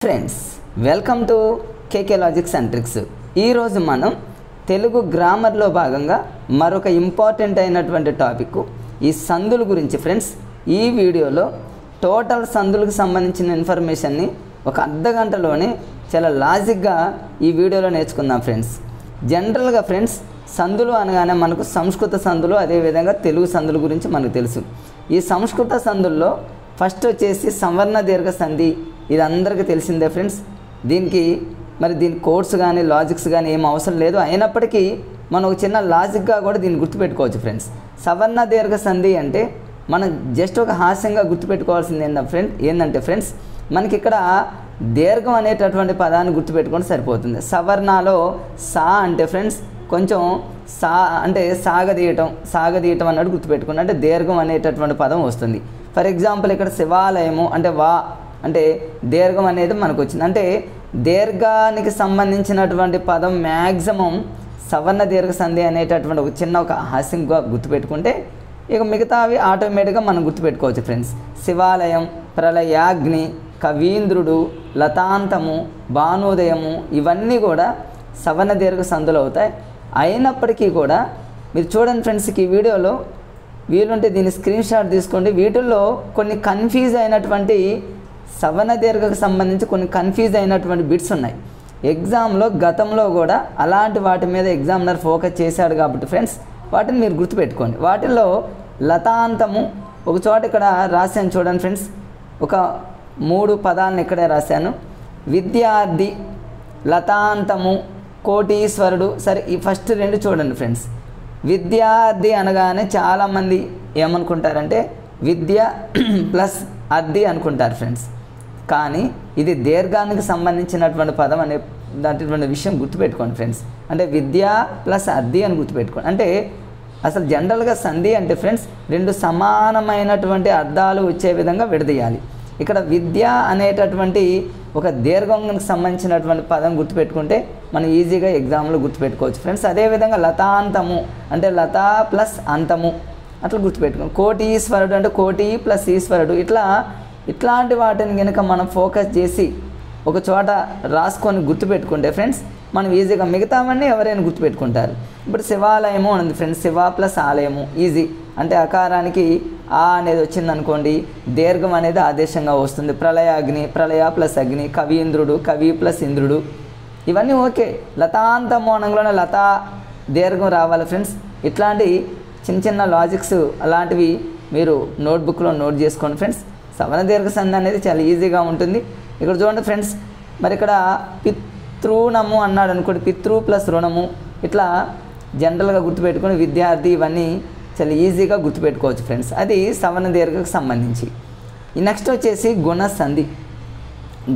Friends welcome to KK logics and tricks. ఈరోజు మనం తెలుగు గ్రామర్లో భాగంగా మరొక ఇంపార్టెంట్ అయినటువంటి టాపిక్ ఈ సందుల గురించి. ఫ్రెండ్స్, ఈ వీడియోలో టోటల్ సందులకు సంబంధించిన ఇన్ఫర్మేషన్ని ఒక అర్ధగంటలోనే చాలా లాజిక్గా ఈ వీడియోలో నేర్చుకుందాం. ఫ్రెండ్స్, జనరల్గా ఫ్రెండ్స్ సందులు అనగానే మనకు సంస్కృత సందులు, అదేవిధంగా తెలుగు సందుల గురించి మనకు తెలుసు. ఈ సంస్కృత సందుల్లో ఫస్ట్ వచ్చేసి సవర్ణ దీర్ఘ సంధి, ఇది అందరికీ తెలిసిందే ఫ్రెండ్స్. దీని కోడ్స్ కానీ లాజిక్స్ కానీ ఏం అవసరం లేదు. అయినప్పటికీ మనం ఒక చిన్న లాజిక్గా కూడా దీన్ని గుర్తుపెట్టుకోవచ్చు ఫ్రెండ్స్. సవర్ణ దీర్ఘ సంధి అంటే మనం జస్ట్ ఒక హాస్యంగా గుర్తుపెట్టుకోవాల్సింది ఏంటంటే ఫ్రెండ్స్, మనకి ఇక్కడ దీర్ఘం అనేటటువంటి పదాన్ని గుర్తుపెట్టుకుంటే సరిపోతుంది. సవర్ణలో సా అంటే ఫ్రెండ్స్ కొంచెం అంటే సాగదీయటం అన్నట్టు గుర్తుపెట్టుకోండి. అంటే దీర్ఘం అనేటటువంటి పదం వస్తుంది. ఫర్ ఎగ్జాంపుల్ ఇక్కడ శివాలయము అంటే వా అంటే దీర్ఘం అనేది మనకు వచ్చింది. అంటే దీర్ఘానికి సంబంధించినటువంటి పదం మ్యాక్సిమం సవర్ణ దీర్ఘ సంధి అనేటటువంటి ఒక హాస్యంగా గుర్తుపెట్టుకుంటే ఇక మిగతావి ఆటోమేటిక్గా మనం గుర్తుపెట్టుకోవచ్చు ఫ్రెండ్స్. శివాలయం, ప్రళయాగ్ని, కవీంద్రుడు, లతాంతము, భానుదయము ఇవన్నీ కూడా సవర్ణ దీర్ఘ సంధులు అవుతాయి. అయినప్పటికీ కూడా మీరు చూడండి ఫ్రెండ్స్, ఈ వీడియోలో వీలుంటే దీన్ని స్క్రీన్ షాట్ తీసుకోండి. వీటిల్లో కొన్ని కన్ఫ్యూజ్ అయినటువంటి సవర్ణ దీర్ఘకు సంబంధించి కొన్ని కన్ఫ్యూజ్ అయినటువంటి బిట్స్ ఉన్నాయి. ఎగ్జామ్లో గతంలో కూడా అలాంటి వాటి మీద ఎగ్జామినర్ ఫోకస్ చేశాడు కాబట్టి ఫ్రెండ్స్ వాటిని మీరు గుర్తుపెట్టుకోండి. వాటిల్లో లతాంతము ఒక చోట ఇక్కడ రాశాను చూడండి ఫ్రెండ్స్, ఒక 3 పదాలను ఇక్కడే రాశాను. విద్యార్థి, లతాంతము, కోటీశ్వరుడు. సరే, ఈ ఫస్ట్ 2 చూడండి ఫ్రెండ్స్. విద్యార్థి అనగానే చాలామంది ఏమనుకుంటారంటే విద్య ప్లస్ అర్థి అనుకుంటారు ఫ్రెండ్స్. కానీ ఇది దీర్ఘానికి సంబంధించినటువంటి పదం అనేటువంటి విషయం గుర్తుపెట్టుకోండి ఫ్రెండ్స్. అంటే విద్య ప్లస్ అర్థి అని గుర్తుపెట్టుకోండి. అంటే అసలు జనరల్గా సంధి అంటే ఫ్రెండ్స్ 2 సమానమైనటువంటి అర్థాలు వచ్చే విధంగా విడదీయాలి. ఇక్కడ విద్య అనేటటువంటి ఒక దీర్ఘానికి సంబంధించినటువంటి పదం గుర్తుపెట్టుకుంటే మనం ఈజీగా ఎగ్జామ్లో గుర్తుపెట్టుకోవచ్చు ఫ్రెండ్స్. అదేవిధంగా లతాంతము అంటే లత ప్లస్ అంతము అట్లా గుర్తుపెట్టుకోండి. కోటీశ్వరుడు అంటే కోటి ప్లస్ ఈశ్వరుడు. ఇట్లాంటి వాటిని కనుక మనం ఫోకస్ చేసి ఒక చోట రాసుకొని గుర్తుపెట్టుకుంటే ఫ్రెండ్స్ మనం ఈజీగా మిగతావన్నీ ఎవరైనా గుర్తుపెట్టుకుంటారు. ఇప్పుడు శివాలయము ఉంది ఫ్రెండ్స్, శివ ప్లస్ ఆలయము ఈజీ. అంటే అకారానికి ఆ అనేది వచ్చిందనుకోండి, దీర్ఘం అనేది ఆదేశంగా వస్తుంది. ప్రళయాగ్ని, ప్రళయ ప్లస్ అగ్ని, కవీంద్రుడు, కవి ప్లస్ ఇంద్రుడు, ఇవన్నీ ఓకే. లతాంతము అనగానే లతా దీర్ఘం రావాలి ఫ్రెండ్స్. ఇట్లాంటి చిన్న లాజిక్స్ అలాంటివి మీరు నోట్బుక్లో నోట్ చేసుకోండి ఫ్రెండ్స్. సవర్ణ దీర్ఘ సంధి అనేది చాలా ఈజీగా ఉంటుంది. ఇక్కడ చూడండి ఫ్రెండ్స్, మరి ఇక్కడ పితృణము అన్నాడు అనుకోండి, పితృ ప్లస్ రుణము, ఇట్లా జనరల్గా గుర్తుపెట్టుకుని విద్యార్థి ఇవన్నీ చాలా ఈజీగా గుర్తుపెట్టుకోవచ్చు ఫ్రెండ్స్. అది సవర్ణ దీర్ఘకు సంబంధించి. ఈ నెక్స్ట్ వచ్చేసి గుణసంధి.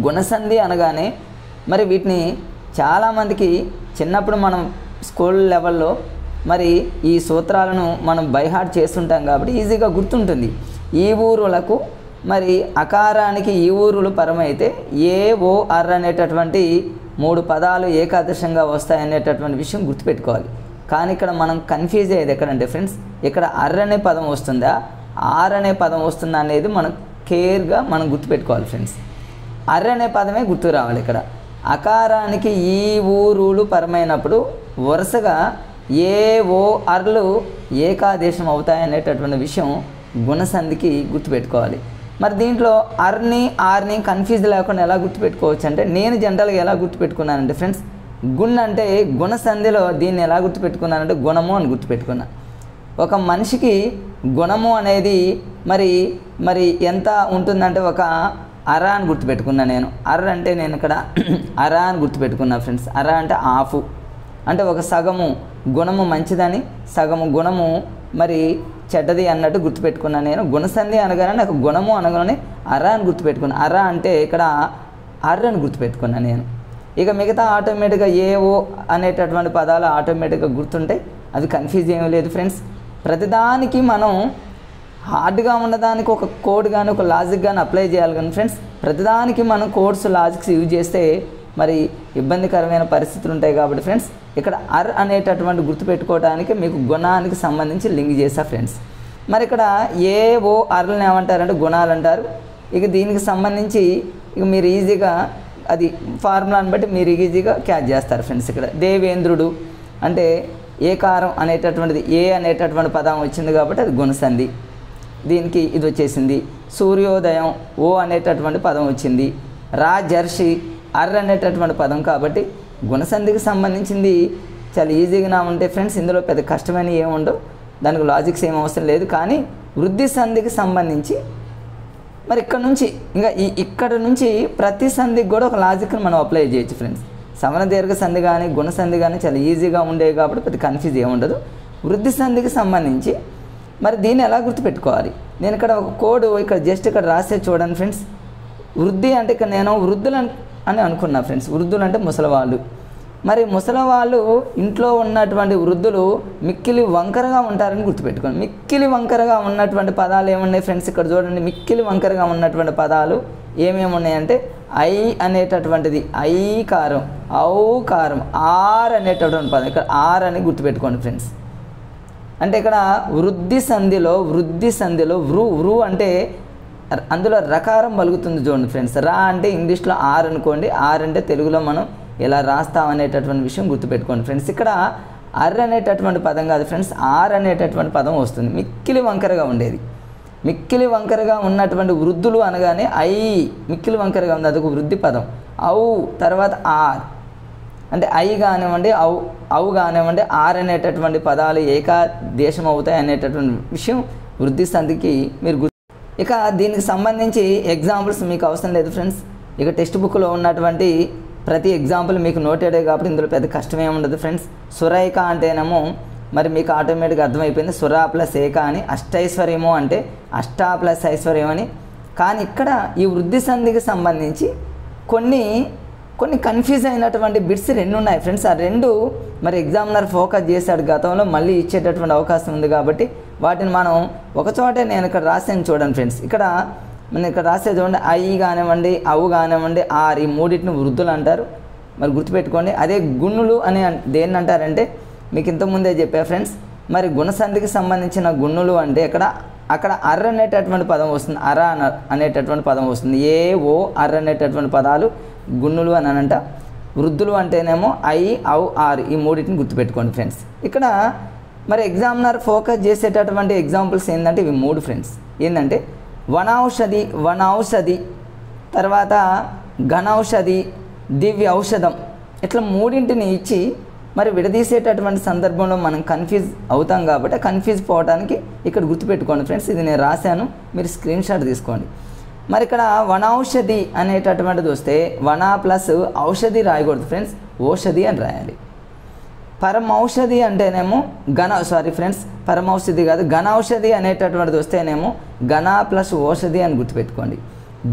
గుణసంధి అనగానే మరి వీటిని చాలామందికి చిన్నప్పుడు మనం స్కూల్ లెవెల్లో మరి ఈ సూత్రాలను మనం బైహార్ట్ చేస్తుంటాం కాబట్టి ఈజీగా గుర్తుంటుంది. ఈ ఊరులకు మరి అకారానికి ఈ ఊరులు పరమైతే ఏ ఓ అర్ అనేటటువంటి 3 పదాలు ఏకాదశంగా వస్తాయనేటటువంటి విషయం గుర్తుపెట్టుకోవాలి. కానీ ఇక్కడ మనం కన్ఫ్యూజ్ అయ్యేది ఎక్కడంటే ఫ్రెండ్స్, ఇక్కడ అర్ అనే పదం వస్తుందా ఆర్ అనే పదం వస్తుందా అనేది మనం కేర్గా మనం గుర్తుపెట్టుకోవాలి ఫ్రెండ్స్. అర్ అనే పదమే గుర్తు రావాలి. ఇక్కడ అకారానికి ఈ ఊరులు పరమైనప్పుడు వరుసగా ఏ ఓ అర్లు ఏకాదేశం అవుతాయనేటటువంటి విషయం గుణసంధికి గుర్తుపెట్టుకోవాలి. మరి దీంట్లో అర్ని ఆర్ని కన్ఫ్యూజ్ లేకుండా ఎలా గుర్తుపెట్టుకోవచ్చు అంటే నేను జనరల్గా ఎలా గుర్తుపెట్టుకున్నానంటే ఫ్రెండ్స్, గుణ్ అంటే గుణసంధిలో దీన్ని ఎలా గుర్తుపెట్టుకున్నానంటే గుణము అని గుర్తుపెట్టుకున్నా. ఒక మనిషికి గుణము అనేది మరి ఎంత ఉంటుందంటే ఒక అర అని గుర్తుపెట్టుకున్నా నేను. అర అంటే నేను ఇక్కడ అర అని గుర్తుపెట్టుకున్నా ఫ్రెండ్స్. అర అంటే ఆఫ్ అంటే ఒక సగము గుణము మంచిదని, సగము గుణము మరి చెడ్డది అన్నట్టు గుర్తుపెట్టుకున్నా నేను. గుణసంధి అనగానే నాకు గుణము అనగానే అర అని గుర్తుపెట్టుకున్నా. అర అంటే ఇక్కడ అర్ర అని గుర్తుపెట్టుకున్నా నేను. ఇక మిగతా ఆటోమేటిక్గా ఏఓ అనేటటువంటి పదాలు ఆటోమేటిక్గా గుర్తుంటాయి. అది కన్ఫ్యూజ్ ఏమీ లేదు ఫ్రెండ్స్. ప్రతిదానికి మనం హార్డ్గా ఉన్నదానికి ఒక కోడ్ కానీ ఒక లాజిక్ కానీ అప్లై చేయాలి కానీ ఫ్రెండ్స్, ప్రతిదానికి మనం కోడ్స్ లాజిక్స్ యూజ్ చేస్తే మరి ఇబ్బందికరమైన పరిస్థితులు ఉంటాయి. కాబట్టి ఫ్రెండ్స్ ఇక్కడ అర్ అనేటటువంటి గుర్తుపెట్టుకోవడానికి మీకు గుణానికి సంబంధించి లింక్ చేసా ఫ్రెండ్స్. మరి ఇక్కడ ఏ ఓ అర్లను ఏమంటారంటే గుణాలు అంటారు. ఇక దీనికి సంబంధించి ఇక మీరు ఈజీగా అది ఫార్ములాని బట్టి మీరు ఈజీగా క్యాచ్ చేస్తారు ఫ్రెండ్స్. ఇక్కడ దేవేంద్రుడు అంటే ఏకారం అనేటటువంటిది ఏ అనేటటువంటి పదం వచ్చింది కాబట్టి అది గుణసంధి, దీనికి ఇది వచ్చేసింది. సూర్యోదయం ఓ అనేటటువంటి పదం వచ్చింది. రాజర్షి అర్ర అనేటటువంటి పదం కాబట్టి గుణసంధికి సంబంధించింది చాలా ఈజీగా ఉంటే ఫ్రెండ్స్, ఇందులో పెద్ద కష్టమైన ఏముండవు, దానికి లాజిక్స్ ఏం అవసరం లేదు. కానీ వృద్ధి సంధికి సంబంధించి మరి ఇక్కడ నుంచి ప్రతి సంధికి కూడా ఒక లాజిక్ని మనం అప్లై చేయొచ్చు ఫ్రెండ్స్. సవన దీర్ఘ సంధి కానీ గుణ సంధి కానీ చాలా ఈజీగా ఉండేవి కాబట్టి పెద్ద కన్ఫ్యూజ్ ఏముండదు. వృద్ధి సంధికి సంబంధించి మరి దీన్ని ఎలా గుర్తుపెట్టుకోవాలి, నేను ఇక్కడ ఒక కోడ్ ఇక్కడ జస్ట్ ఇక్కడ రాసే చూడండి ఫ్రెండ్స్. వృద్ధి అంటే ఇక్కడ నేను వృద్ధులు అని అనుకున్నా ఫ్రెండ్స్. వృద్ధులు అంటే ముసలివాళ్ళు. మరి ముసలివాళ్ళు ఇంట్లో ఉన్నటువంటి వృద్ధులు మిక్కిలి వంకరగా ఉంటారని గుర్తుపెట్టుకోండి. మిక్కిలి వంకరగా ఉన్నటువంటి పదాలు ఏమున్నాయి ఫ్రెండ్స్, ఇక్కడ చూడండి. మిక్కిలి వంకరగా ఉన్నటువంటి పదాలు ఏమేమి ఉన్నాయంటే ఐ అనేటటువంటిది ఐకారం, ఔకారం, ఆర్ అనేటటువంటి పదం. ఇక్కడ ఆర్ అని గుర్తుపెట్టుకోండి ఫ్రెండ్స్. అంటే ఇక్కడ వృద్ధి సంధిలో వృ అంటే అందులో రకారం పలుకుతుంది చూడండి ఫ్రెండ్స్. రా అంటే ఇంగ్లీష్లో ఆర్ అనుకోండి, ఆర్ అంటే తెలుగులో మనం ఎలా రాస్తాం అనేటటువంటి విషయం గుర్తుపెట్టుకోండి ఫ్రెండ్స్. ఇక్కడ అర్ అనేటటువంటి పదం కాదు ఫ్రెండ్స్, ఆర్ అనేటటువంటి పదం వస్తుంది. మిక్కిలి వంకరగా ఉండేది, మిక్కిలి వంకరగా ఉన్నటువంటి వృద్ధులు అనగానే మిక్కిలి వంకరగా ఉంది, అదొక వృద్ధి పదం. ఔ తర్వాత ఆర్ అంటే ఐ కానివ్వండి ఔ కానివ్వండి ఆర్ అనేటటువంటి పదాలు ఏకాదేశం అవుతాయి అనేటటువంటి విషయం వృద్ధి సంధికి మీరు ఇక దీనికి సంబంధించి ఎగ్జాంపుల్స్ మీకు అవసరం లేదు ఫ్రెండ్స్. ఇక టెక్స్ట్ బుక్లో ఉన్నటువంటి ప్రతి ఎగ్జాంపుల్ మీకు నోటెడే కాబట్టి ఇందులో పెద్ద కష్టమే ఉండదు ఫ్రెండ్స్. సురైక అంటేనేమో మరి మీకు ఆటోమేటిక్గా అర్థమైపోయింది, సురా ప్లస్ ఏక అని. అష్టైశ్వర్యము అంటే అష్టా ప్లస్ ఐశ్వర్యం అని. కానీ ఇక్కడ ఈ వృద్ధి సంధికి సంబంధించి కొన్ని కన్ఫ్యూజ్ అయినటువంటి బిట్స్ రెండు ఉన్నాయి ఫ్రెండ్స్. ఆ రెండు మరి ఎగ్జామినర్ ఫోకస్ చేశాడు గతంలో, మళ్ళీ ఇచ్చేటటువంటి అవకాశం ఉంది కాబట్టి వాటిని మనం ఒకచోటే నేను ఇక్కడ రాసాను చూడండి ఫ్రెండ్స్. మనం ఇక్కడ రాసే చూడండి, ఐ కానివ్వండి ఔ కానివ్వండి ఆర్, ఈ మూడింటిని వృద్ధులు అంటారు. మరి గుర్తుపెట్టుకోండి. అదే గుణులు అని దేన్ని అంటారంటే మీకు ఇంతకుముందే చెప్పా ఫ్రెండ్స్. మరి గుణసంధికి సంబంధించిన గుణులు అంటే అక్కడ అర్ర అనేటటువంటి పదం వస్తుంది, అర అనేటటువంటి పదం వస్తుంది. ఏ ఓ అర్ర అనేటటువంటి పదాలు గుణులు అని అనంట. వృద్ధులు అంటేనేమో ఐ ఔ ఆర్, ఈ మూడింటిని గుర్తుపెట్టుకోండి ఫ్రెండ్స్. ఇక్కడ మరి ఎగ్జామినర్ ఫోకస్ చేసేటటువంటి ఎగ్జాంపుల్స్ ఏంటంటే ఇవి మూడు ఫ్రెండ్స్. ఏంటంటే వనౌషధి, తర్వాత ఘనౌషధి, దివ్య ఔషధం, ఇట్లా మూడింటిని ఇచ్చి మరి విడదీసేటటువంటి సందర్భంలో మనం కన్ఫ్యూజ్ అవుతాం కాబట్టి కన్ఫ్యూజ్ పోవడానికి ఇక్కడ గుర్తుపెట్టుకోండి ఫ్రెండ్స్. ఇది నేను రాశాను, మీరు స్క్రీన్ షాట్ తీసుకోండి. మరి ఇక్కడ వనౌషధి అనేటటువంటిది వస్తే వన ప్లస్ ఔషధి రాయకూడదు ఫ్రెండ్స్, ఓషధి అని రాయాలి. పరమౌషధి అంటేనేమో పరమౌషధి కాదు, ఘనౌషధి అనేటటువంటిది వస్తేనేమో ఘన ప్లస్ ఓషధి అని గుర్తుపెట్టుకోండి.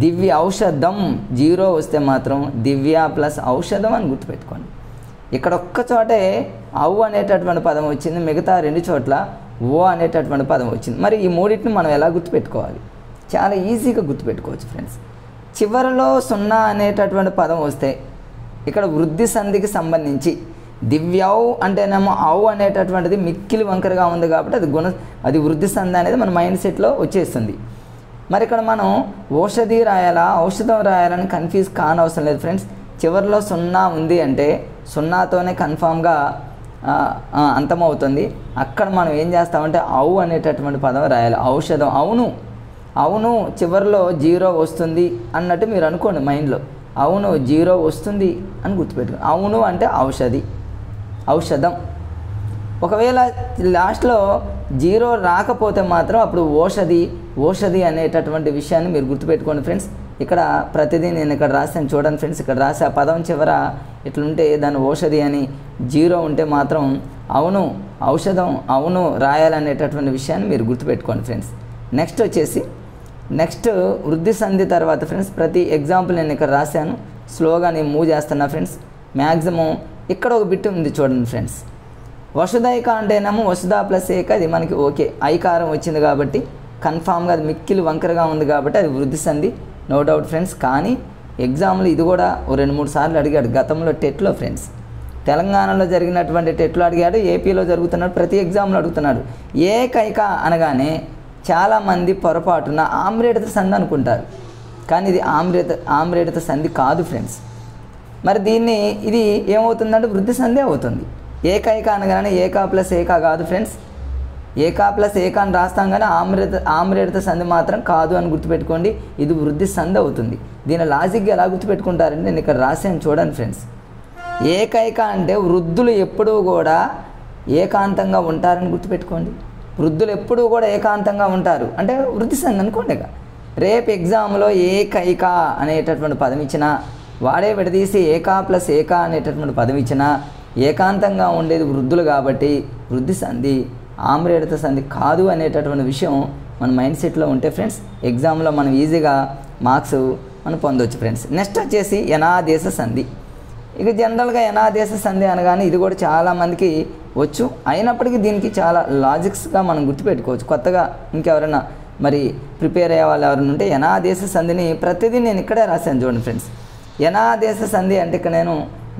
దివ్య ఔషధం జీరో వస్తే మాత్రం దివ్య ప్లస్ ఔషధం అని గుర్తుపెట్టుకోండి. ఇక్కడ ఒక్క చోటే ఔ అనేటటువంటి పదం వచ్చింది, మిగతా రెండు చోట్ల ఓ అనేటటువంటి పదం వచ్చింది. మరి ఈ మూడింటిని మనం ఎలా గుర్తుపెట్టుకోవాలి, చాలా ఈజీగా గుర్తుపెట్టుకోవచ్చు ఫ్రెండ్స్. చివరిలో సున్నా అనేటటువంటి పదం వస్తే ఇక్కడ వృద్ధి సంధికి సంబంధించి దివ్యౌ అంటేనేమో ఔ అనేటటువంటిది మిక్కిలి వంకరగా ఉంది కాబట్టి అది వృద్ధి సంధి అనేది మన మైండ్ సెట్లో వచ్చేస్తుంది. మరి ఇక్కడ మనం ఓషధి రాయాలా ఔషధం రాయాలని కన్ఫ్యూజ్ కానవసరం లేదు ఫ్రెండ్స్. చివరిలో సున్నా ఉంది అంటే సున్నాతోనే కన్ఫామ్గా అంతమవుతుంది. అక్కడ మనం ఏం చేస్తామంటే ఔ అనేటటువంటి పదం రాయాలి. ఔషధం, అవును చివరిలో జీరో వస్తుంది అన్నట్టు మీరు అనుకోండి మైండ్లో. అవును జీరో వస్తుంది అని గుర్తుపెట్టుకోండి. అవును అంటే ఔషధం. ఒకవేళ లాస్ట్లో జీరో రాకపోతే మాత్రం అప్పుడు ఓషధి అనేటటువంటి విషయాన్ని మీరు గుర్తుపెట్టుకోండి ఫ్రెండ్స్. ఇక్కడ ప్రతిదీ నేను ఇక్కడ రాసాను చూడండి ఫ్రెండ్స్. ఇక్కడ రాసే ఆ పదం చివర ఇట్లుంటే దాన్ని ఓషధి అని, జీరో ఉంటే మాత్రం ఔషధం రాయాలనేటటువంటి విషయాన్ని మీరు గుర్తుపెట్టుకోండి ఫ్రెండ్స్. నెక్స్ట్ వృద్ధి సంధి తర్వాత ఫ్రెండ్స్ ప్రతి ఎగ్జాంపుల్ నేను ఇక్కడ రాశాను, స్లోగా నేను మూవ్ చేస్తున్నా ఫ్రెండ్స్. మ్యాక్సిమం ఇక్కడ ఒక బిట్ ఉంది చూడండి ఫ్రెండ్స్. వసుదైక అంటేనేమో వసుదా ప్లస్ ఏక, అది మనకి ఓకే, ఐకారం వచ్చింది కాబట్టి కన్ఫామ్గా అది మిక్కిలి వంకరగా ఉంది కాబట్టి అది వృద్ధి సంధి, నో డౌట్ ఫ్రెండ్స్. కానీ ఎగ్జామ్లో ఇది కూడా 2-3 సార్లు అడిగాడు గతంలో టెట్లో ఫ్రెండ్స్. తెలంగాణలో జరిగినటువంటి టెట్లో అడిగాడు, ఏపీలో జరుగుతున్నాడు, ప్రతి ఎగ్జామ్లో అడుగుతున్నాడు. ఏకైక అనగానే చాలామంది పొరపాటున ఆమ్రేడిత సంధి అనుకుంటారు, కానీ ఇది ఆమ్రేడిత సంధి కాదు ఫ్రెండ్స్. మరి దీన్ని ఇది ఏమవుతుందంటే వృద్ధి సంధి అవుతుంది. ఏకైక అనగానే ఏకా ప్లస్ ఏకా కాదు ఫ్రెండ్స్, ఏకా ప్లస్ ఏకా అని రాస్తాం కానీ ఆమ్రేడిత సంధి మాత్రం కాదు అని గుర్తుపెట్టుకోండి. ఇది వృద్ధి సంధి అవుతుంది. దీని లాజిక్గా ఎలా గుర్తుపెట్టుకుంటారంటే నేను ఇక్కడ రాసాను చూడండి ఫ్రెండ్స్. ఏకైక అంటే వృద్ధులు ఎప్పుడూ కూడా ఏకాంతంగా ఉంటారని గుర్తుపెట్టుకోండి. వృద్ధులు ఎప్పుడూ కూడా ఏకాంతంగా ఉంటారు అంటే వృద్ధి సంధి అనుకోండి. ఇక రేపు ఎగ్జామ్లో ఏకైక అనేటటువంటి పదం ఇచ్చినా వాడే విడదీసి ఏకా ప్లస్ ఏకా అనేటటువంటి పదం ఇచ్చినా ఏకాంతంగా ఉండేది వృద్ధులు కాబట్టి వృద్ధి సంధి, ఆమ్రేడిత సంధి కాదు అనేటటువంటి విషయం మన మైండ్ సెట్లో ఉంటే ఫ్రెండ్స్ ఎగ్జామ్లో మనం ఈజీగా మార్క్స్ మనం పొందవచ్చు ఫ్రెండ్స్. నెక్స్ట్ వచ్చేసి యనాదేశ సంధి. ఇక జనరల్గా యనాదేశ సంధి అనగానే ఇది కూడా చాలామందికి వచ్చు, అయినప్పటికీ దీనికి చాలా లాజిక్స్గా మనం గుర్తుపెట్టుకోవచ్చు. కొత్తగా ఇంకెవరైనా మరి ప్రిపేర్ అయ్యే వాళ్ళు ఎవరైనా ఉంటే యనాదేశ సంధిని ప్రతిదీ నేను ఇక్కడే రాశాను చూడండి ఫ్రెండ్స్. యనాదేశ సంధి అంటే ఇక్కడ నేను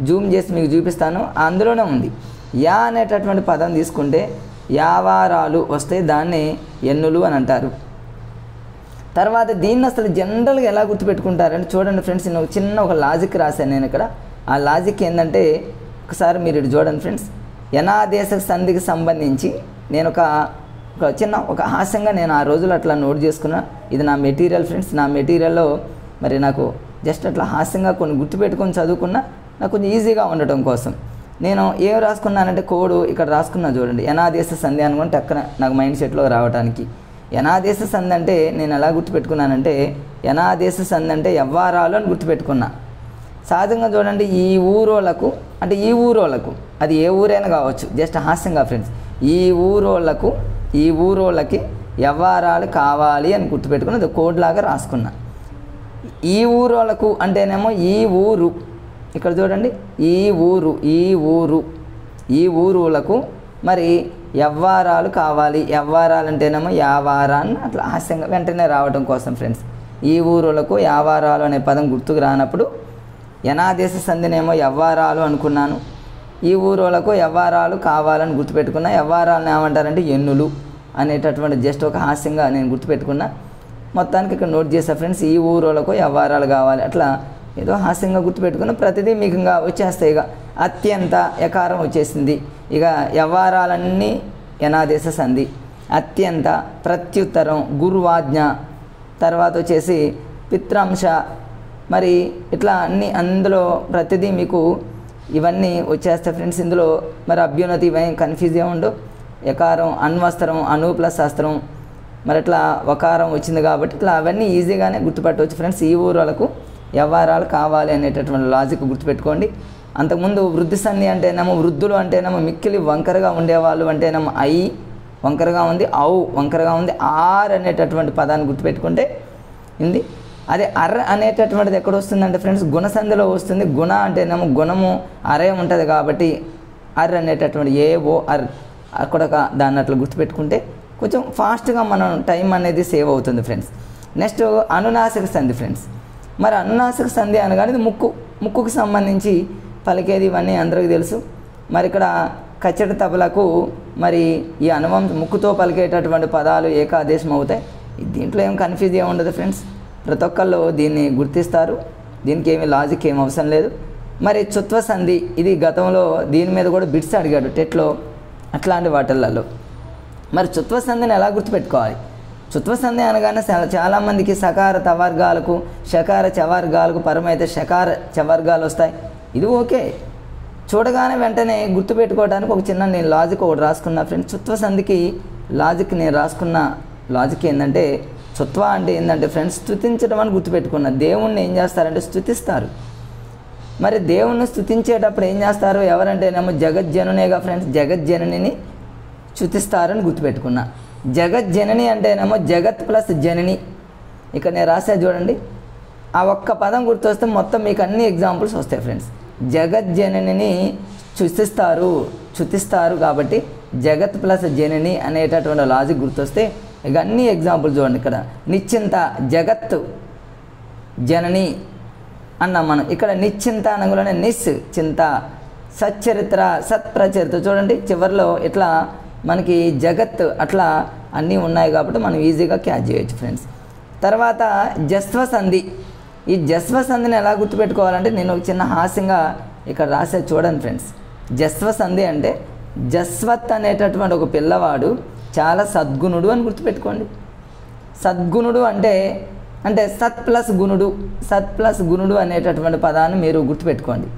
జూమ్ చేసి మీకు చూపిస్తాను, అందులోనే ఉంది. యా అనేటటువంటి పదం తీసుకుంటే యావారాలు వస్తే దాన్ని ఎన్నులు అని అంటారు. తర్వాత దీన్ని అసలు జనరల్గా ఎలా గుర్తుపెట్టుకుంటారంటే చూడండి ఫ్రెండ్స్, నేను చిన్న ఒక లాజిక్ రాశాను నేను ఇక్కడ. ఆ లాజిక్ ఏంటంటే ఒకసారి మీరు ఇటు చూడండి ఫ్రెండ్స్. యనాదేశ సంధికి సంబంధించి నేను ఒక చిన్న ఒక హాస్యంగా నేను ఆ రోజులు అట్లా నోట్ చేసుకున్నా. ఇది నా మెటీరియల్ ఫ్రెండ్స్. నా మెటీరియల్లో మరి నాకు జస్ట్ అట్లా హాస్యంగా కొన్ని గుర్తుపెట్టుకొని చదువుకున్నా నాకు కొంచెం ఈజీగా ఉండటం కోసం నేను ఏం రాసుకున్నానంటే కోడ్ ఇక్కడ రాసుకున్నా చూడండి. యనాదేశ సంధి అనుకుంటే అక్కడ నాకు మైండ్ సెట్లో రావడానికి యనాదేశ సంధి అంటే నేను ఎలా గుర్తుపెట్టుకున్నానంటే యనాదేశ సంధి అంటే యవ్వారాలు అని గుర్తుపెట్టుకున్నా. సహజంగా చూడండి ఈ ఊరోళ్ళకు అంటే ఈ ఊరోళ్ళకు అది ఏ ఊరైనా కావచ్చు, జస్ట్ హాస్యంగా ఫ్రెండ్స్, ఈ ఊరోళ్ళకి యవ్వారాలు కావాలి అని గుర్తుపెట్టుకుని అది కోడ్ లాగా రాసుకున్నా. ఈ ఊరోళ్ళకు అంటేనేమో ఈ ఊరు, ఇక్కడ చూడండి ఈ ఊరులకు మరి యవ్వారాలు కావాలి. యవ్వారాలు అంటేనేమో యావారాన్ని అట్లా హాస్యంగా వెంటనే రావడం కోసం ఫ్రెండ్స్ ఈ ఊరులకు యావారాలు అనే పదం గుర్తుకు రానప్పుడు యనాదేశ సంధినేమో యవ్వారాలు అనుకున్నాను. ఈ ఊరోళ్ళకు యవ్వారాలు కావాలని గుర్తుపెట్టుకున్నా. యవ్వారాలను ఏమంటారంటే ఎన్నులు అనేటటువంటి జస్ట్ ఒక హాస్యంగా నేను గుర్తుపెట్టుకున్నా. మొత్తానికి ఇక్కడ నోట్ చేసా ఫ్రెండ్స్, ఈ ఊరోళ్ళకు యవ్వారాలు కావాలి అట్లా ఏదో హాస్యంగా గుర్తుపెట్టుకున్న ప్రతిదీ మీకు ఇంకా వచ్చేస్తాయి. ఇక అత్యంత యకారం వచ్చేసింది. ఇక యవ్వారాలన్నీ యనాదేశ సంధి. అత్యంత, ప్రత్యుత్తరం, గురువాజ్ఞ, తర్వాత వచ్చేసి పిత్రాంశ, మరి ఇట్లా అన్నీ అందులో ప్రతిదీ మీకు ఇవన్నీ వచ్చేస్తాయి ఫ్రెండ్స్. ఇందులో మరి అభ్యున్నతి ఇవేం కన్ఫ్యూజ్ ఉండవు. యకారం, అణ్వస్త్రం, అణు ప్లస్ అస్త్రం, మరి ఇట్లా వకారం వచ్చింది కాబట్టి ఇట్లా అవన్నీ ఈజీగానే గుర్తుపట్టవచ్చు ఫ్రెండ్స్. ఈ ఊరోళ్ళకు యవ్వారాలు కావాలి అనేటటువంటి లాజిక్ గుర్తుపెట్టుకోండి. అంతకుముందు వృద్ధి సంధి అంటేనేమో వృద్ధులు అంటేనేమో మిక్కిలి వంకరగా ఉండేవాళ్ళు అంటేనేమో ఐ వంకరగా ఉంది, ఔ వంకరగా ఉంది, ఆర్ అనేటటువంటి పదాన్ని గుర్తుపెట్టుకుంటే ఉంది. అదే అర్ అనేటటువంటిది ఎక్కడ వస్తుందంటే ఫ్రెండ్స్ గుణసంధిలో వస్తుంది. గుణ అంటేనేమో గుణము అరే ఉంటుంది కాబట్టి అర్ అనేటటువంటి ఏఓ అర్ అక్కడ దాన్ని అట్లా గుర్తుపెట్టుకుంటే కొంచెం ఫాస్ట్గా మనం టైం అనేది సేవ్ అవుతుంది ఫ్రెండ్స్. నెక్స్ట్ అనునాసిక సంధి ఫ్రెండ్స్. మరి అనునాసిక సంధి అనగానే ఇది ముక్కుకు సంబంధించి పలికేది, ఇవన్నీ అందరికీ తెలుసు. మరి ఇక్కడ కచ్చట తబలకు మరి ఈ ముక్కుతో పలికేటటువంటి పదాలు ఏకాదేశం అవుతాయి. దీంట్లో ఏం కన్ఫ్యూజ్ ఏమి ఉండదు ఫ్రెండ్స్, ప్రతి ఒక్కళ్ళు దీన్ని గుర్తిస్తారు, దీనికి ఏమి లాజిక్ ఏమి అవసరం లేదు. మరి చుత్వ సంధి ఇది గతంలో దీని మీద కూడా బిట్స్ అడిగాడు టెట్లో అట్లాంటి వాటిల్లో. మరి చుత్వ సంధిని ఎలా గుర్తుపెట్టుకోవాలి? చుత్వ సంధి అనగానే చాలామందికి సకార తవర్గాలకు షకార చవర్గాలకు పరమైతే షకార చవర్గాలు వస్తాయి. ఇది ఓకే, చూడగానే వెంటనే గుర్తుపెట్టుకోవడానికి ఒక చిన్న నేను లాజిక్ ఒకటి రాసుకున్నా ఫ్రెండ్స్. చుత్వ సంధికి లాజిక్ నేను రాసుకున్న లాజిక్ ఏంటంటే చుత్వ అంటే ఏంటంటే ఫ్రెండ్స్ స్తుతించడం అని గుర్తుపెట్టుకున్నా. దేవుణ్ణి ఏం చేస్తారంటే స్తుతిస్తారు. మరి దేవుణ్ణి స్తుతించేటప్పుడు ఏం చేస్తారు? ఎవరంటేనేమో జగజ్జనునేగా ఫ్రెండ్స్, జగజ్జననిని స్తుతిస్తారని గుర్తుపెట్టుకున్నా. జగజ్జనని అంటేనేమో జగత్ ప్లస్ జనని. ఇక్కడ నేను రాసా చూడండి, ఆ ఒక్క పదం గుర్తొస్తే మొత్తం మీకు అన్ని ఎగ్జాంపుల్స్ వస్తాయి ఫ్రెండ్స్. జగజ్జననిని స్తుతిస్తారు కాబట్టి జగత్ ప్లస్ జనని అనేటటువంటి లాజిక్ గుర్తొస్తే ఇక అన్ని ఎగ్జాంపుల్స్ చూడండి. ఇక్కడ నిశ్చింత జగత్ జనని అన్నాం మనం. ఇక్కడ నిశ్చింత అనగానే నిస్ చింత, సచ్చరిత్ర సత్ప్రచరిత్ర చూడండి చివరిలో ఇట్లా మనకి జగత్ అట్లా అన్నీ ఉన్నాయి కాబట్టి మనం ఈజీగా క్యాచ్ చేయొచ్చు ఫ్రెండ్స్. తర్వాత జస్వ సంధి. ఈ జస్వ సంధిని ఎలా గుర్తుపెట్టుకోవాలంటే నేను ఒక చిన్న హాస్యంగా ఇక్కడ రాసే చూడండి ఫ్రెండ్స్. జస్వ సంధి అంటే జస్వత్ అనేటటువంటి ఒక పిల్లవాడు చాలా సద్గుణుడు అని గుర్తుపెట్టుకోండి. సద్గుణుడు అంటే సత్ ప్లస్ గుణుడు అనేటటువంటి పదాన్ని మీరు గుర్తుపెట్టుకోండి.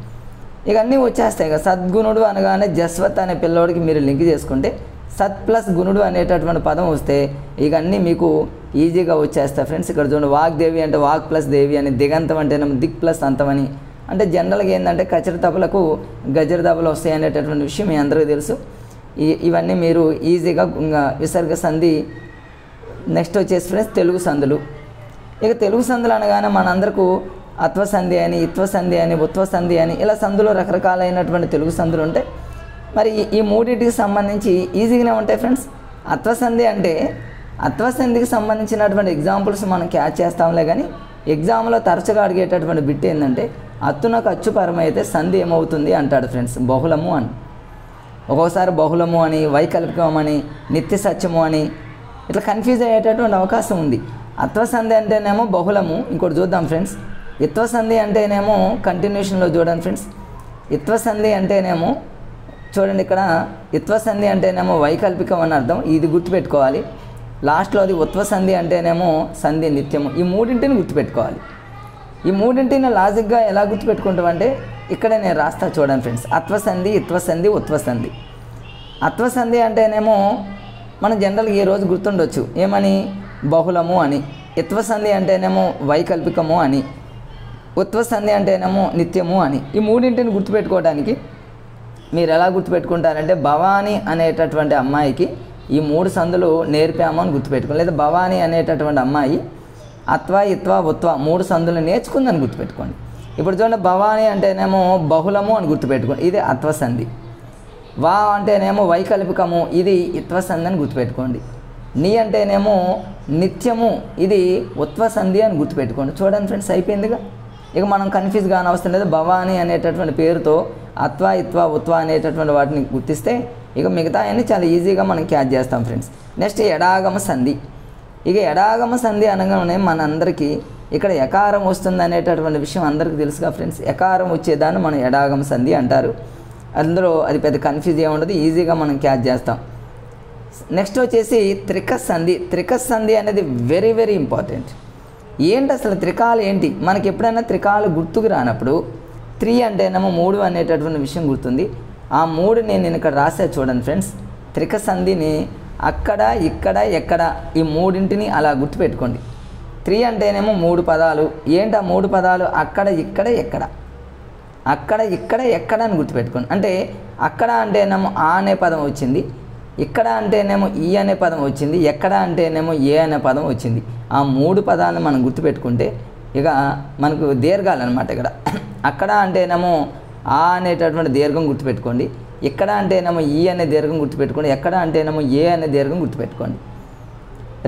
ఇక అన్నీ వచ్చేస్తాయి కదా. సద్గుణుడు అనగానే జస్వత్ అనే పిల్లవాడికి మీరు లింక్ చేసుకుంటే సత్ ప్లస్ గుణుడు అనేటటువంటి పదం వస్తే ఇక అన్నీ మీకు ఈజీగా వచ్చేస్తాయి ఫ్రెండ్స్. ఇక్కడ చూడండి, వాగ్దేవి అంటే వాక్ ప్లస్ దేవి అని, దిగంతం అంటేనేమో దిక్ ప్లస్ అంతమని. అంటే జనరల్గా ఏంటంటే కచర తబలకు గజర తబలు వస్తాయి అనేటటువంటి విషయం మీ అందరికీ తెలుసు. ఇవన్నీ మీరు ఈజీగా విసర్గ సంధి. నెక్స్ట్ వచ్చేసి ఫ్రెండ్స్ తెలుగు సంధులు. ఇక తెలుగు సంధులు అనగానే మనందరికీ అత్వసంధి అని, ఇత్వసంధి అని, ఉత్వసంధి అని ఇలా సంధులు రకరకాలైనటువంటి తెలుగు సంధులు ఉంటాయి. మరి ఈ మూడింటికి సంబంధించి ఈజీగానే ఉంటాయి ఫ్రెండ్స్. అత్వసంధికి సంబంధించినటువంటి ఎగ్జాంపుల్స్ మనం క్యాచ్ చేస్తాంలే, కానీ ఎగ్జామ్లో తరచుగా అడిగేటటువంటి బిట్ ఏంటంటే అత్తునకు అచ్చుపరమైతే సంధి ఏమవుతుంది అంటాడు ఫ్రెండ్స్. బహుళము అని, ఒక్కోసారి బహుళము అని, వైకల్పికం అని, నిత్య సత్యము అని ఇట్లా కన్ఫ్యూజ్ అయ్యేటటువంటి అవకాశం ఉంది. అత్వసంధి అంటేనేమో బహుళము. ఇంకోటి చూద్దాం ఫ్రెండ్స్. ఇత్వసంధి అంటేనేమో కంటిన్యూషన్లో చూడండి ఫ్రెండ్స్. ఇత్వసంధి అంటేనేమో చూడండి, ఇక్కడ ఇత్వసంధి అంటేనేమో వైకల్పికం అని అర్థం, ఇది గుర్తుపెట్టుకోవాలి. లాస్ట్లో అది ఉత్వసంధి అంటేనేమో సంధి నిత్యము. ఈ మూడింటిని గుర్తుపెట్టుకోవాలి. ఈ మూడింటిని లాజిక్గా ఎలా గుర్తుపెట్టుకుంటామంటే ఇక్కడే నేను రాస్తా చూడండి ఫ్రెండ్స్. అత్వసంధి, ఇత్వసంధి, ఉత్వసంధి. అత్వసంధి అంటేనేమో మనం జనరల్గా ఈ రోజు గుర్తుండొచ్చు ఏమని, బహుళము అని. ఇత్వసంధి అంటేనేమో వైకల్పికము అని, ఉత్వసంధి అంటేనేమో నిత్యము అని. ఈ మూడింటిని గుర్తుపెట్టుకోవడానికి మీరు ఎలా గుర్తుపెట్టుకుంటారంటే భవానీ అనేటటువంటి అమ్మాయికి ఈ 3 సంధులు నేర్పాము అని గుర్తుపెట్టుకోండి. లేదా భవానీ అనేటటువంటి అమ్మాయి అత్వ, ఇత్వ, ఉత్వ 3 సంధులు నేర్చుకుందని గుర్తుపెట్టుకోండి. ఇప్పుడు చూడండి, భవానీ అంటేనేమో బహుళము అని గుర్తుపెట్టుకోండి, ఇది అత్వసంధి. వా అంటేనేమో వైకల్పికము, ఇది ఇత్వసంధి అని గుర్తుపెట్టుకోండి. నీ అంటేనేమో నిత్యము, ఇది ఉత్వసంధి అని గుర్తుపెట్టుకోండి. చూడండి ఫ్రెండ్స్, అయిపోయిందిగా. ఇక మనం కన్ఫ్యూజ్ కాని అవసరం లేదు. భవానీ అనేటటువంటి పేరుతో అత్వ, ఇత్వ, ఉత్వ అనేటటువంటి వాటిని గుర్తిస్తే ఇక మిగతా అన్నీ చాలా ఈజీగా మనం క్యాచ్ చేస్తాం ఫ్రెండ్స్. నెక్స్ట్ ఎడాగమ సంధి. ఇక ఎడాగమ సంధి అనగానే మనందరికీ ఇక్కడ ఎకారం వస్తుంది అనేటటువంటి విషయం అందరికీ తెలుసుగా ఫ్రెండ్స్. ఎకారం వచ్చేదాన్ని మనం ఎడాగమ సంధి అంటారు. అందులో అది పెద్ద కన్ఫ్యూజ్ ఏముండదు, ఈజీగా మనం క్యాచ్ చేస్తాం. నెక్స్ట్ వచ్చేసి త్రికస్ సంధి. త్రికస్ సంధి అనేది వెరీ వెరీ ఇంపార్టెంట్. ఏంటి అసలు త్రికాలు ఏంటి? మనకి ఎప్పుడైనా త్రికాలు గుర్తుకు రానప్పుడు 3 అంటేనేమో 3 అనేటటువంటి విషయం గుర్తుంది. ఆ 3 నేను ఇక్కడ రాసే చూడండి ఫ్రెండ్స్. త్రిక సంధిని అక్కడ, ఇక్కడ, ఎక్కడ ఈ మూడింటిని అలా గుర్తుపెట్టుకోండి. 3 అంటేనేమో 3 పదాలు. ఏంటి ఆ 3 పదాలు? అక్కడ, ఇక్కడ, ఎక్కడ. అక్కడ, ఇక్కడ, ఎక్కడ అని గుర్తుపెట్టుకోండి. అంటే అక్కడ అంటేనేమో ఆ అనే పదం వచ్చింది, ఇక్కడ అంటేనేమో ఈ అనే పదం వచ్చింది, ఎక్కడ అంటేనేమో ఏ అనే పదం వచ్చింది. ఆ 3 పదాలను మనం గుర్తుపెట్టుకుంటే ఇక మనకు దీర్ఘాలన్నమాట. ఇక్కడ అక్కడ అంటేనేమో ఆ అనేటటువంటి దీర్ఘం గుర్తుపెట్టుకోండి, ఇక్కడ అంటేనేమో ఈ అనే దీర్ఘం గుర్తుపెట్టుకోండి, ఎక్కడ అంటేనేమో ఏ అనే దీర్ఘం గుర్తుపెట్టుకోండి.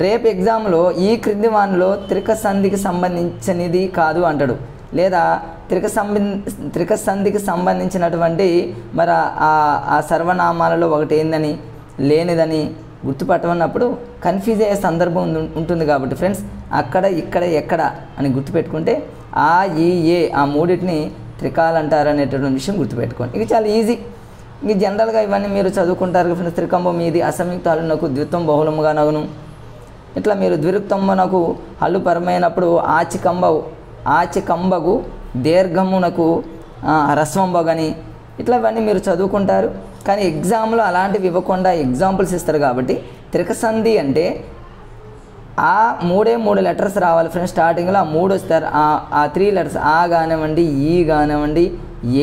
రేపు ఎగ్జామ్లో ఈ క్రింది వానిలో త్రిక సంధికి సంబంధించినది కాదు అంటాడు, లేదా త్రిక సంధికి సంబంధించినటువంటి మరి ఆ సర్వనామాలలో ఒకటి ఏందని లేనిదని గుర్తుపట్టమన్నప్పుడు కన్ఫ్యూజ్ అయ్యే సందర్భం ఉంటుంది. కాబట్టి ఫ్రెండ్స్ అక్కడ, ఇక్కడ, ఎక్కడ అని గుర్తుపెట్టుకుంటే ఆ, ఈ, ఏ ఆ మూడింటిని త్రికాలు అంటారు అనేటటువంటి విషయం గుర్తుపెట్టుకోండి. ఇక చాలా ఈజీ. ఇంక జనరల్గా ఇవన్నీ మీరు చదువుకుంటారు ఫ్రెండ్స్. త్రికంబం మీది అసంయుక్తాలకు ద్విత్వం బహుళముగా నగును. ఇట్లా మీరు ద్విరుక్తంబనకు హల్లు పరమైనప్పుడు ఆచికంబగు దీర్ఘమునకు రస్వంబగని ఇట్లా ఇవన్నీ మీరు చదువుకుంటారు. కానీ ఎగ్జామ్లో అలాంటివి ఇవ్వకుండా ఎగ్జాంపుల్స్ ఇస్తారు. కాబట్టి త్రిక సంధి అంటే ఆ 3 లెటర్స్ రావాలి ఫ్రెండ్స్. స్టార్టింగ్లో ఆ 3 వస్తారు. ఆ 3 లెటర్స్ ఆ కానివ్వండి, ఈ కానివ్వండి,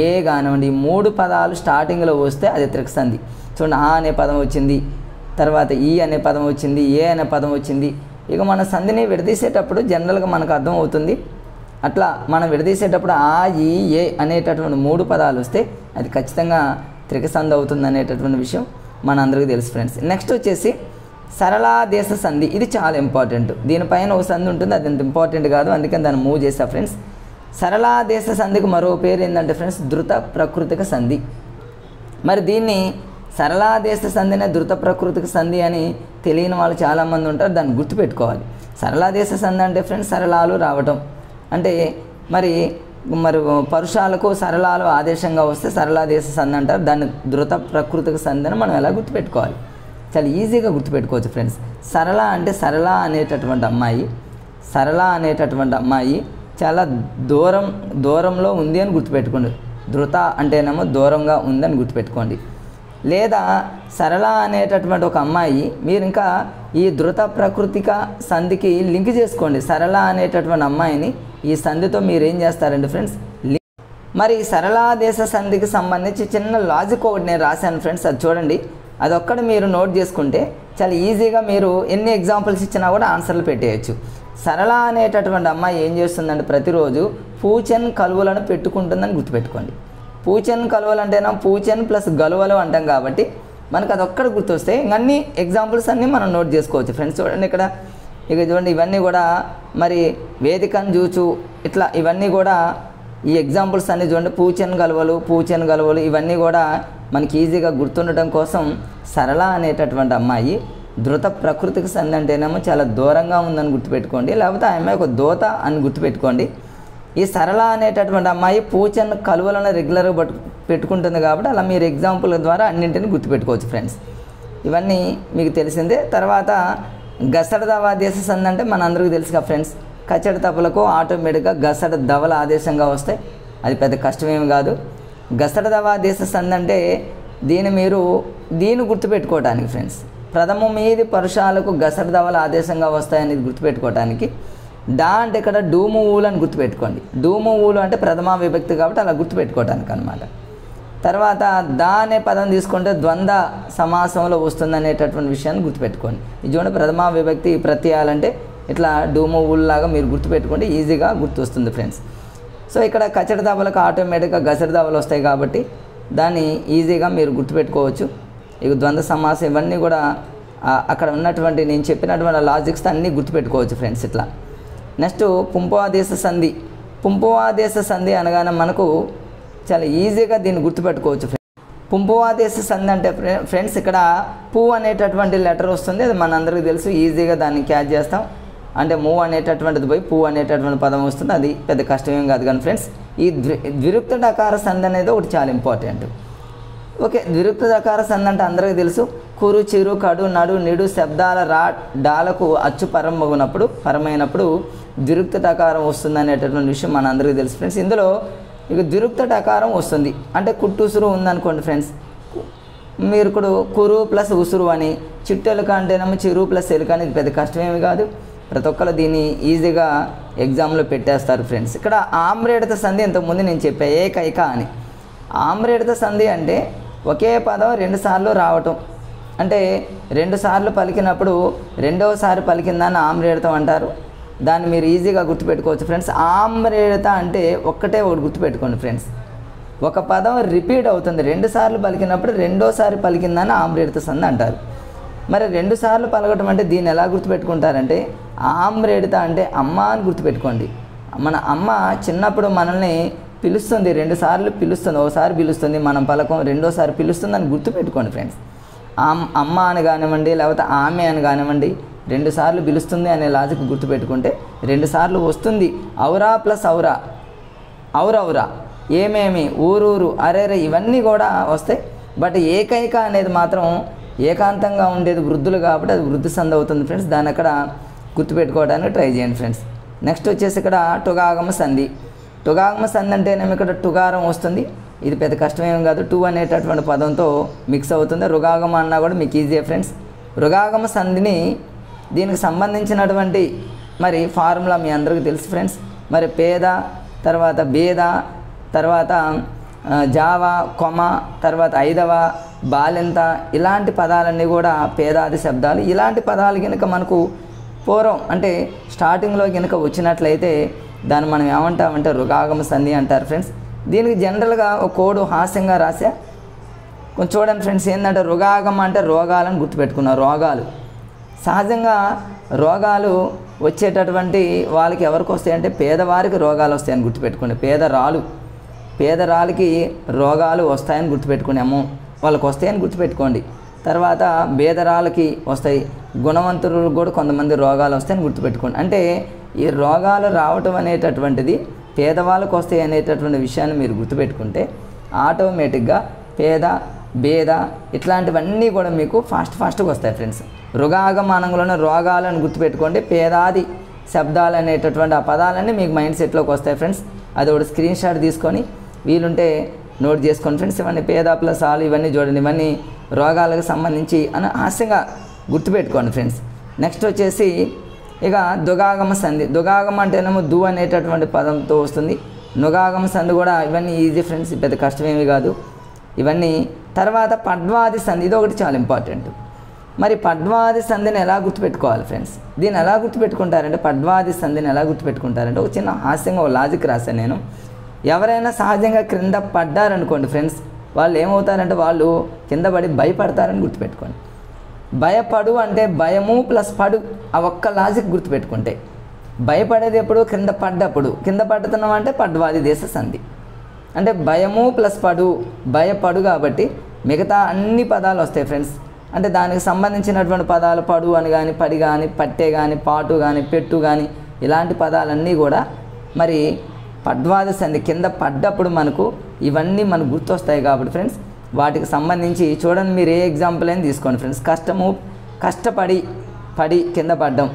ఏ కానివ్వండి, 3 పదాలు స్టార్టింగ్లో వస్తే అది త్రిక సంధి. చూడండి, ఆ అనే పదం వచ్చింది, తర్వాత ఈ అనే పదం వచ్చింది, ఏ అనే పదం వచ్చింది. ఇక మన సంధిని విడదీసేటప్పుడు జనరల్గా మనకు అర్థం అవుతుంది. అట్లా మనం విడదీసేటప్పుడు ఆ, ఈ, ఏ అనేటటువంటి 3 పదాలు వస్తే అది ఖచ్చితంగా త్రిక సంధి అవుతుంది అనేటటువంటి విషయం మన అందరికీ తెలుసు ఫ్రెండ్స్. నెక్స్ట్ వచ్చేసి సరళాదేశ సంధి. ఇది చాలా ఇంపార్టెంట్. దీనిపైన ఒక సంధి ఉంటుంది, అది అంత ఇంపార్టెంట్ కాదు, అందుకని దాన్ని మూవ్ చేస్తా ఫ్రెండ్స్. సరళాదేశ సంధికి మరో పేరు ఏంటంటే ఫ్రెండ్స్ ధృత ప్రకృతిక సంధి. మరి దీన్ని సరళాదేశ సంధినే ధృత ప్రకృతిక సంధి అని తెలియని వాళ్ళు చాలామంది ఉంటారు. దాన్ని గుర్తుపెట్టుకోవాలి. సరళాదేశ సంధి అంటే ఫ్రెండ్స్ సరళాలు రావటం అంటే మరి పరుషాలకు సరళాలు ఆదేశంగా వస్తే సరళాదేశ సంధి అంటారు. దాన్ని ధృత ప్రకృతిక సంధి అని మనం ఎలా గుర్తుపెట్టుకోవాలి? చాలా ఈజీగా గుర్తుపెట్టుకోవచ్చు ఫ్రెండ్స్. సరళ అంటే సరళ అనేటటువంటి అమ్మాయి చాలా దూరంలో ఉంది అని గుర్తుపెట్టుకోండి. ధృత అంటేనేమో దూరంగా ఉందని గుర్తుపెట్టుకోండి. లేదా సరళ అనేటటువంటి ఒక అమ్మాయి మీరు ఇంకా ఈ ధృత ప్రకృతిక సంధికి లింక్ చేసుకోండి. సరళ అనేటటువంటి అమ్మాయిని ఈ సంధితో మీరు ఏం చేస్తారండి ఫ్రెండ్స్? మరి సరళాదేశ సంధికి సంబంధించి చిన్న లాజిక్ ఒకటి నేను రాశాను ఫ్రెండ్స్, అది చూడండి. అదొక్కటి మీరు నోట్ చేసుకుంటే చాలా ఈజీగా మీరు ఎన్ని ఎగ్జాంపుల్స్ ఇచ్చినా కూడా ఆన్సర్లు పెట్టేయచ్చు. సరళ అనేటటువంటి అమ్మాయి ఏం చేస్తుందంటే ప్రతిరోజు పూచెన్ కలువలను పెట్టుకుంటుందని గుర్తుపెట్టుకోండి. పూచెన్ కలువలు అంటేనా పూచెన్ ప్లస్ గలువలు అంటాం కాబట్టి మనకు అదొక్కటి గుర్తొస్తే అన్ని ఎగ్జాంపుల్స్ అన్నీ మనం నోట్ చేసుకోవచ్చు ఫ్రెండ్స్. చూడండి ఇక్కడ ఇక చూడండి, ఇవన్నీ కూడా మరి వేదికను చూచు ఇట్లా ఇవన్నీ కూడా ఈ ఎగ్జాంపుల్స్ అన్నీ చూడండి. పూచెన్ గలువలు ఇవన్నీ కూడా మనకి ఈజీగా గుర్తుండటం కోసం సరళ అనేటటువంటి అమ్మాయి ధృత ప్రకృతికి సంధి అంటేనేమో చాలా దూరంగా ఉందని గుర్తుపెట్టుకోండి. లేకపోతే ఆ అమ్మాయి ఒక దోత అని గుర్తుపెట్టుకోండి. ఈ సరళ అనేటటువంటి అమ్మాయి పూచెన్ కలువలను రెగ్యులర్గా పెట్టుకుంటుంది కాబట్టి అలా మీరు ఎగ్జాంపుల్ ద్వారా అన్నింటిని గుర్తుపెట్టుకోవచ్చు ఫ్రెండ్స్. ఇవన్నీ మీకు తెలిసిందే. తర్వాత గసడ దవ ఆదేశ సంధి అంటే మన అందరికీ తెలుసుగా ఫ్రెండ్స్. కచ్చడి తప్పులకు ఆటోమేటిక్గా గసడ దవల ఆదేశంగా వస్తాయి. అది పెద్ద కష్టమేమి కాదు. గసడ దవ ఆదేశ సంధి అంటే దీన్ని గుర్తుపెట్టుకోవడానికి ఫ్రెండ్స్, ప్రథమ మీది పరుషాలకు గసడ దవల ఆదేశంగా వస్తాయనేది గుర్తుపెట్టుకోవడానికి డా అంటే ఇక్కడ డూము ఊలు అని గుర్తుపెట్టుకోండి. డూము ఊలు అంటే ప్రథమా విభక్తి కాబట్టి అలా గుర్తుపెట్టుకోవడానికి అనమాట. తర్వాత దా అనే పదం తీసుకుంటే ద్వంద్వ సమాసంలో వస్తుందనేటటువంటి విషయాన్ని గుర్తుపెట్టుకోండి. ఇది చూడండి, ప్రథమా విభక్తి ప్రత్యయాలంటే ఇట్లా డూము ఊళ్ళలాగా మీరు గుర్తుపెట్టుకోండి, ఈజీగా గుర్తొస్తుంది ఫ్రెండ్స్. సో ఇక్కడ కచ్చడి దవలకు ఆటోమేటిక్గా గసడి దవలు వస్తాయి కాబట్టి దాన్ని ఈజీగా మీరు గుర్తుపెట్టుకోవచ్చు. ఇక ద్వంద్వ సమాసం ఇవన్నీ కూడా అక్కడ ఉన్నటువంటి నేను చెప్పినటువంటి లాజిక్స్ అన్నీ గుర్తుపెట్టుకోవచ్చు ఫ్రెండ్స్. ఇట్లా నెక్స్ట్ పుంపవాదేశ సంధి అనగానే మనకు చాలా ఈజీగా దీన్ని గుర్తుపెట్టుకోవచ్చు ఫ్రెండ్స్. పుంపవాదేశ సంధి అంటే ఫ్రెండ్స్ ఇక్కడ పు అనేటటువంటి లెటర్ వస్తుంది, అది మనందరికీ తెలుసు. ఈజీగా దాన్ని క్యాచ్ చేస్తాం. అంటే మూవ్ అనేటటువంటిది పోయి పు అనేటటువంటి పదం వస్తుంది, అది పెద్ద కష్టమేం కాదు. కానీ ఫ్రెండ్స్ ఈ ద్విరుక్త డకార సంధి అనేది ఒకటి చాలా ఇంపార్టెంట్. ఓకే, ద్విరుక్త డకార సంధి అంటే అందరికీ తెలుసు. కురు, చిరు, కడు, నడు, నిడు శబ్దాల డాలకు అచ్చు పరమైనప్పుడు ద్విరుక్త డకారం వస్తుంది అనేటటువంటి విషయం మన అందరికీ తెలుసు ఫ్రెండ్స్. ఇందులో ఇక ద్విరుక్త డకారం వస్తుంది అంటే కుట్టుసురు ఉందనుకోండి ఫ్రెండ్స్, మీరు ఇప్పుడు కురు ప్లస్ ఉసురు అని, చిట్టెలుక అంటేనేమో చిరు ప్లస్ ఎలుక అని, ఇది పెద్ద కష్టమేమి కాదు. ప్రతి ఒక్కరు దీన్ని ఈజీగా ఎగ్జామ్లో పెట్టేస్తారు ఫ్రెండ్స్. ఇక్కడ ఆమ్రేడిత సంధి ఇంతకుముందు నేను చెప్పా, ఏకైక అని. ఆమ్రేడిత సంధి అంటే ఒకే పదం రెండుసార్లు రావటం, అంటే రెండుసార్లు పలికినప్పుడు రెండవసారి పలికిందాన్ని ఆమ్రేడితం అంటారు. దాన్ని మీరు ఈజీగా గుర్తుపెట్టుకోవచ్చు ఫ్రెండ్స్. ఆమ్రేడిత అంటే ఒకటి గుర్తుపెట్టుకోండి ఫ్రెండ్స్, ఒక పదం రిపీట్ అవుతుంది, రెండుసార్లు పలికినప్పుడు రెండోసారి పలికిందాన్ని ఆమ్రేడిత సంధి అంటారు. మరి రెండుసార్లు పలకటం అంటే దీన్ని ఎలా గుర్తుపెట్టుకుంటారంటే ఆమ్రేడిత అంటే అమ్మ అని గుర్తుపెట్టుకోండి. మన అమ్మ చిన్నప్పుడు మనల్ని పిలుస్తుంది, రెండుసార్లు పిలుస్తుంది, ఒకసారి పిలుస్తుంది, మనం పలకం, రెండోసారి పిలుస్తుంది అని గుర్తుపెట్టుకోండి ఫ్రెండ్స్. అమ్మ అని కానివ్వండి లేకపోతే ఆమె అని కానివ్వండి, రెండుసార్లు పిలుస్తుంది అనే లాజిక్ గుర్తుపెట్టుకుంటే రెండుసార్లు వస్తుంది. ఔరా ప్లస్ ఔరా, ఔరౌరా, ఏమేమి, ఊరూరు, అరేరే ఇవన్నీ కూడా వస్తాయి. బట్ ఏకైక అనేది మాత్రం ఏకాంతంగా ఉండేది వృద్ధులు కాబట్టి అది వృద్ధి సంధి అవుతుంది ఫ్రెండ్స్. దాన్ని అక్కడ గుర్తుపెట్టుకోవడానికి ట్రై చేయండి ఫ్రెండ్స్. నెక్స్ట్ వచ్చేసి ఇక్కడ టుగాగమ సంధి. టుగాగమ సంధి అంటేనేమో ఇక్కడ టుగారం వస్తుంది, ఇది పెద్ద కష్టమేం కాదు. టు అనేటటువంటి పదంతో మిక్స్ అవుతుంది. రుగాగమ అన్నా కూడా మీకు ఈజీయే ఫ్రెండ్స్. రుగాగమ సంధిని దీనికి సంబంధించినటువంటి మరి ఫార్ములా మీ అందరికీ తెలుసు ఫ్రెండ్స్. మరి పేద, తర్వాత భేద, తర్వాత జావ, కొమ, తర్వాత ఐదవ, బాలెంత, ఇలాంటి పదాలన్నీ కూడా పేదాది శబ్దాలు. ఇలాంటి పదాలు కనుక మనకు పూర్వం అంటే స్టార్టింగ్లో కనుక వచ్చినట్లయితే దాన్ని మనం ఏమంటామంటే రుగాగమ సంధి అంటారు ఫ్రెండ్స్. దీనికి జనరల్గా ఒక కోడ్ హాస్యంగా రాసా, కొంచెం చూడండి ఫ్రెండ్స్. ఏంటంటే రుగాగమ అంటే రోగాలను గుర్తుపెట్టుకున్నారు. రోగాలు సహజంగా రోగాలు వచ్చేటటువంటి వాళ్ళకి ఎవరికి వస్తాయంటే పేదవారికి రోగాలు వస్తాయని గుర్తుపెట్టుకోండి. పేదరాలకి రోగాలు వస్తాయని గుర్తుపెట్టుకున్నాము, వాళ్ళకి వస్తాయని గుర్తుపెట్టుకోండి. తర్వాత పేదరాలకి వస్తాయి, గుణవంతులకు కూడా కొంతమంది రోగాలు వస్తాయని గుర్తుపెట్టుకోండి. అంటే ఈ రోగాలు రావటం అనేటటువంటిది పేదవాళ్ళకు వస్తాయి అనేటటువంటి విషయాన్ని మీరు గుర్తుపెట్టుకుంటే ఆటోమేటిక్గా పేద భేద ఇట్లాంటివన్నీ కూడా మీకు ఫాస్ట్గా వస్తాయి ఫ్రెండ్స్. రుగాగమానంలోనే రోగాలు అని గుర్తుపెట్టుకోండి. పేదాది శబ్దాలు అనేటటువంటి ఆ పదాలన్నీ మీకు మైండ్ సెట్లోకి వస్తాయి ఫ్రెండ్స్. అది ఒకటి స్క్రీన్ షాట్ తీసుకొని వీలుంటే నోట్ చేసుకోండి ఫ్రెండ్స్. ఇవన్నీ పేద ప్లస్ ఆలు ఇవన్నీ చూడండి, ఇవన్నీ రోగాలకు సంబంధించి అని హాస్యంగా గుర్తుపెట్టుకోండి ఫ్రెండ్స్. నెక్స్ట్ వచ్చేసి ఇక దుగాగమ సంధి. దుగాగమ అంటేనేమో దు అనేటటువంటి పదంతో వస్తుంది. నుగాగమ సంధి కూడా ఇవన్నీ ఈజీ ఫ్రెండ్స్, పెద్ద కష్టమేమి కాదు ఇవన్నీ. తర్వాత పడ్వాది సంధి, ఇది ఒకటి చాలా ఇంపార్టెంట్. మరి పడ్వాది సంధిని ఎలా గుర్తుపెట్టుకోవాలి ఫ్రెండ్స్? దీన్ని ఎలా గుర్తుపెట్టుకుంటారంటే పడ్వాది సంధిని ఎలా గుర్తుపెట్టుకుంటారంటే ఒక చిన్న హాస్యంగా ఒక లాజిక్ రాశాను నేను. ఎవరైనా సహజంగా క్రింద పడ్డారనుకోండి ఫ్రెండ్స్, వాళ్ళు ఏమవుతారంటే వాళ్ళు కింద పడి భయపడతారని గుర్తుపెట్టుకోండి. భయపడు అంటే భయము ప్లస్ పడు, ఆ ఒక్క లాజిక్ గుర్తుపెట్టుకుంటే భయపడేది ఎప్పుడు? కింద పడ్డప్పుడు. కింద పడుతున్నాం అంటే పడ్వాది దేశ సంధి అంటే భయము ప్లస్ పడు, భయపడు కాబట్టి మిగతా అన్ని పదాలు వస్తాయి ఫ్రెండ్స్. అంటే దానికి సంబంధించినటువంటి పదాలు పడు అని కానీ, పడి కానీ, పట్టే కానీ, పాటు కానీ, పెట్టు కానీ ఇలాంటి పదాలన్నీ కూడా మరి పడ్వాది సంధి కింద పడ్డప్పుడు మనకు ఇవన్నీ మనకు గుర్తొస్తాయి కాబట్టి ఫ్రెండ్స్ వాటికి సంబంధించి చూడండి. మీరు ఏ ఎగ్జాంపుల్ అయినా తీసుకోండి ఫ్రెండ్స్. కష్టపడి పడి కింద పడ్డం,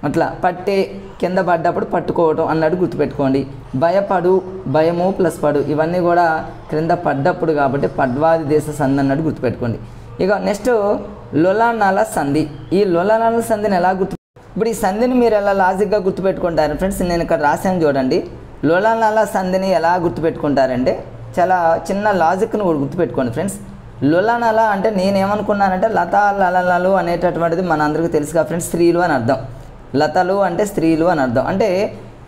అట్లా పట్టే కింద పడ్డప్పుడు పట్టుకోవటం అన్నట్టు గుర్తుపెట్టుకోండి. భయపడు, భయము ప్లస్ పడు ఇవన్నీ కూడా క్రింద పడ్డప్పుడు కాబట్టి పడ్వాది దేశ సంధి అన్నట్టు గుర్తుపెట్టుకోండి. ఇక నెక్స్ట్ లొలనల సంధి. ఈ లొలనల సంధిని ఎలా ఇప్పుడు ఈ సంధిని మీరు ఎలా లాజిక్గా గుర్తుపెట్టుకుంటారు ఫ్రెండ్స్? నేను ఇక్కడ రాశాను చూడండి. లొలనల సంధిని ఎలా గుర్తుపెట్టుకుంటారంటే చాలా చిన్న లాజిక్ను కూడా గుర్తుపెట్టుకోండి ఫ్రెండ్స్. లొలనల అంటే నేనేమనుకున్నానంటే లతా లలనలు అనేటటువంటిది మన అందరికీ తెలుసుగా ఫ్రెండ్స్, స్త్రీలు అని అర్థం. లతలు అంటే స్త్రీలు అని అర్థం. అంటే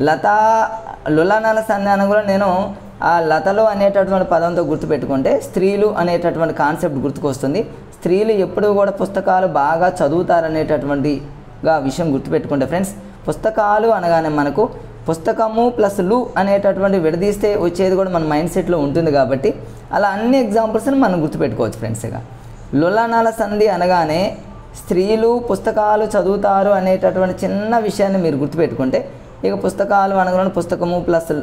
లతా లొలనల సంధి అని కూడా నేను ఆ లతలు అనేటటువంటి పదంతో గుర్తుపెట్టుకుంటే స్త్రీలు అనేటటువంటి కాన్సెప్ట్ గుర్తుకొస్తుంది. స్త్రీలు ఎప్పుడూ కూడా పుస్తకాలు బాగా చదువుతారనేటటువంటిగా విషయం గుర్తుపెట్టుకుంటే ఫ్రెండ్స్, పుస్తకాలు అనగానే మనకు పుస్తకము ప్లస్ లు అనేటటువంటి విడదీస్తే వచ్చేది కూడా మన మైండ్ సెట్లో ఉంటుంది కాబట్టి అలా అన్ని ఎగ్జాంపుల్స్ని మనం గుర్తుపెట్టుకోవచ్చు ఫ్రెండ్స్. ఇక లొలనల సంధి అనగానే స్త్రీలు పుస్తకాలు చదువుతారు అనేటటువంటి చిన్న విషయాన్ని మీరు గుర్తుపెట్టుకుంటే ఇక పుస్తకాలు అనగానే పుస్తకము ప్లస్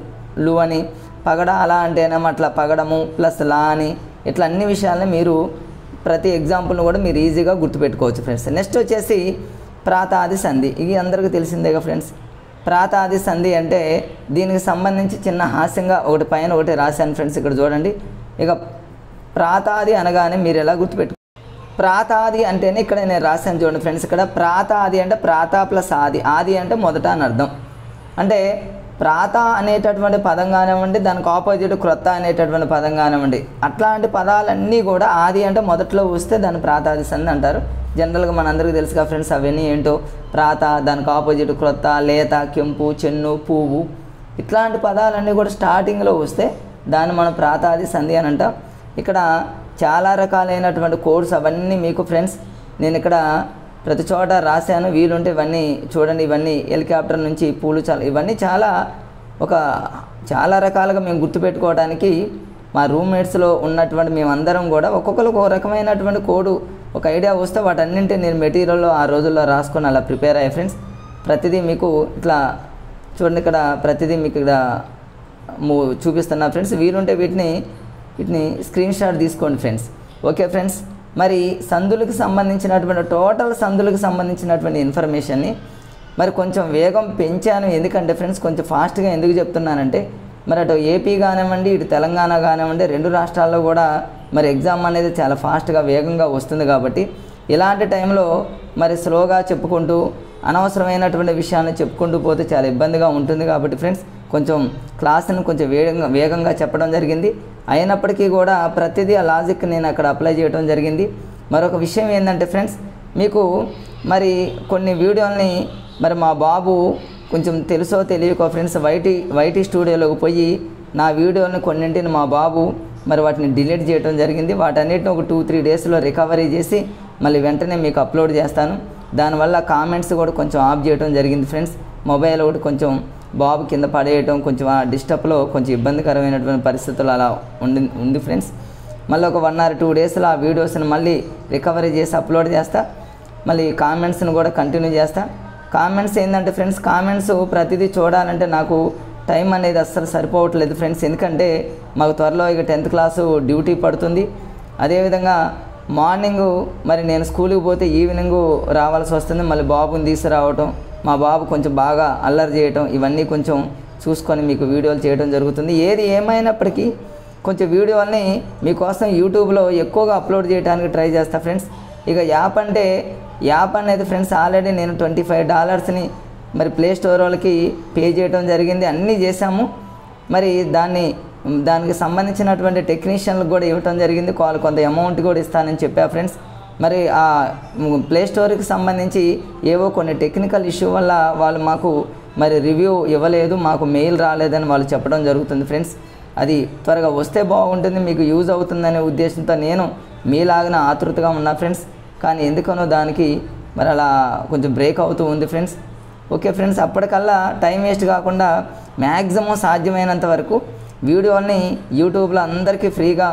లు అని, పగడ అలా అంటేనేమో అట్లా పగడము ప్లస్ లా అని ఇట్లా అన్ని విషయాలని మీరు ప్రతి ఎగ్జాంపుల్ని కూడా మీరు ఈజీగా గుర్తుపెట్టుకోవచ్చు ఫ్రెండ్స్. నెక్స్ట్ వచ్చేసి ప్రాతాది సంధి. ఇది అందరికీ తెలిసిందేగా ఫ్రెండ్స్. ప్రాతాది సంధి అంటే దీనికి సంబంధించి చిన్న హాస్యంగా ఒకటి పైన ఒకటి రాశాను ఫ్రెండ్స్. ఇక్కడ చూడండి. ఇక ప్రాతాది అనగానే మీరు ఎలా గుర్తుపెట్టు ప్రాతాది అంటేనే ఇక్కడ నేను రాశాను చూడండి ఫ్రెండ్స్. ఇక్కడ ప్రాతాది అంటే ప్రాత ప్లస్ ఆది, ఆది అంటే మొదట అని అర్థం. అంటే ప్రాత అనేటటువంటి పదం కానివ్వండి, దానికి ఆపోజిట్ క్రొత్త అనేటటువంటి పదం కానివ్వండి, అట్లాంటి పదాలన్నీ కూడా ఆది అంటే మొదట్లో వస్తే దాన్ని ప్రాతాది సంధి అంటారు. జనరల్గా మనందరికీ తెలుసుగా ఫ్రెండ్స్ అవన్నీ ఏంటో. ప్రాత, దానికి ఆపోజిట్ క్రొత్త, లేత, కెంపు, చెన్ను, పువ్వు ఇట్లాంటి పదాలన్నీ కూడా స్టార్టింగ్లో వస్తే దాన్ని మనం ప్రాతాది సంధి అని అంటాం. ఇక్కడ చాలా రకాలైనటువంటి కోడ్స్ అవన్నీ మీకు ఫ్రెండ్స్ నేను ఇక్కడ ప్రతి చోట రాశాను. వీలుంటే ఇవన్నీ చూడండి. ఇవన్నీ హెలికాప్టర్ నుంచి పూలు ఇవన్నీ చాలా రకాలుగా మేము గుర్తుపెట్టుకోవడానికి మా రూమ్మేట్స్లో ఉన్నటువంటి మేమందరం కూడా ఒక్కొక్కరికి ఒక రకమైనటువంటి కోడు ఒక ఐడియా వస్తే వాటన్నింటి నేను మెటీరియల్లో ఆ రోజుల్లో రాసుకొని అలా ప్రిపేర్ అయ్యే ఫ్రెండ్స్. ప్రతిదీ మీకు ఇట్లా చూడండి. ఇక్కడ ప్రతిదీ మీకు ఇక్కడ చూపిస్తున్నా ఫ్రెండ్స్. వీలుంటే వీటిని స్క్రీన్ షాట్ తీసుకోండి ఫ్రెండ్స్. Okay friends. మరి సందులకు సంబంధించినటువంటి టోటల్ సందులకు సంబంధించినటువంటి ఇన్ఫర్మేషన్ని మరి కొంచెం వేగం పెంచాను. ఎందుకంటే ఫ్రెండ్స్ కొంచెం ఫాస్ట్గా ఎందుకు చెప్తున్నానంటే మరి అటు ఏపీ కానివ్వండి, ఇటు తెలంగాణ కానివ్వండి, రెండు రాష్ట్రాల్లో కూడా మరి ఎగ్జామ్ అనేది చాలా ఫాస్ట్గా వేగంగా వస్తుంది కాబట్టి ఇలాంటి టైంలో మరి స్లోగా చెప్పుకుంటూ అనవసరమైనటువంటి విషయాన్ని చెప్పుకుంటూ పోతే చాలా ఇబ్బందిగా ఉంటుంది కాబట్టి ఫ్రెండ్స్ కొంచెం క్లాస్ని కొంచెం వేగంగా చెప్పడం జరిగింది. అయినప్పటికీ కూడా ప్రతిదీ ఆ లాజిక్ నేను అక్కడ అప్లై చేయడం జరిగింది. మరొక విషయం ఏంటంటే ఫ్రెండ్స్ మీకు మరి కొన్ని వీడియోల్ని మరి మా బాబు కొంచెం తెలుసో తెలియకో ఫ్రెండ్స్ వైటీ స్టూడియోలోకి పోయి నా వీడియోని కొన్నింటిని మా బాబు మరి వాటిని డిలీట్ చేయడం జరిగింది. వాటన్నిటిని ఒక 2-3 డేస్లో రికవరీ చేసి మళ్ళీ వెంటనే మీకు అప్లోడ్ చేస్తాను. దానివల్ల కామెంట్స్ కూడా కొంచెం ఆఫ్ చేయడం జరిగింది ఫ్రెండ్స్. మొబైల్ ఒకటి కొంచెం బాబు కింద పడేయటం కొంచెం ఆ డిస్టర్బ్లో కొంచెం ఇబ్బందికరమైనటువంటి పరిస్థితులు అలా ఉంది ఫ్రెండ్స్. మళ్ళీ ఒక 1 or 2 డేస్లో ఆ వీడియోస్ని మళ్ళీ రికవరీ చేసి అప్లోడ్ చేస్తా. మళ్ళీ కామెంట్స్ని కూడా కంటిన్యూ చేస్తా. కామెంట్స్ ఏంటంటే ఫ్రెండ్స్, కామెంట్స్ ప్రతిదీ చూడాలంటే నాకు టైం అనేది అస్సలు సరిపోవట్లేదు ఫ్రెండ్స్. ఎందుకంటే మాకు త్వరలో ఇక 10th క్లాసు డ్యూటీ పడుతుంది. అదేవిధంగా మార్నింగు మరి నేను స్కూల్కి పోతే ఈవినింగు రావాల్సి వస్తుంది. మళ్ళీ బాబుని తీసుకురావటం, మా బాబు కొంచెం బాగా అల్లరి చేయటం, ఇవన్నీ కొంచెం చూసుకొని మీకు వీడియోలు చేయడం జరుగుతుంది. ఏది ఏమైనప్పటికీ కొంచెం వీడియోల్ని మీకోసం యూట్యూబ్లో ఎక్కువగా అప్లోడ్ చేయడానికి ట్రై చేస్తా ఫ్రెండ్స్. ఇక యాప్ అనేది ఫ్రెండ్స్ ఆల్రెడీ నేను $25ని మరి ప్లే స్టోర్ వాళ్ళకి పే చేయడం జరిగింది. అన్నీ చేశాము. మరి దానికి సంబంధించినటువంటి టెక్నీషియన్లకు కూడా ఇవ్వటం జరిగింది. కొంత అమౌంట్ కూడా ఇస్తానని చెప్పా ఫ్రెండ్స్. మరి ఆ ప్లే స్టోర్కి సంబంధించి ఏవో కొన్ని టెక్నికల్ ఇష్యూ వల్ల వాళ్ళు మాకు మరి రివ్యూ ఇవ్వలేదు, మాకు మెయిల్ రాలేదని వాళ్ళు చెప్పడం జరుగుతుంది ఫ్రెండ్స్. అది త్వరగా వస్తే బాగుంటుంది, మీకు యూజ్ అవుతుందనే ఉద్దేశంతో నేను మీలాగిన ఆతృతగా ఉన్నా ఫ్రెండ్స్. కానీ ఎందుకనో దానికి మరి అలా కొంచెం బ్రేక్ అవుతూ ఉంది ఫ్రెండ్స్. ఓకే ఫ్రెండ్స్, అప్పటికల్లా టైం వేస్ట్ కాకుండా మ్యాక్సిమం సాధ్యమైనంత వరకు వీడియోల్ని యూట్యూబ్లో అందరికీ ఫ్రీగా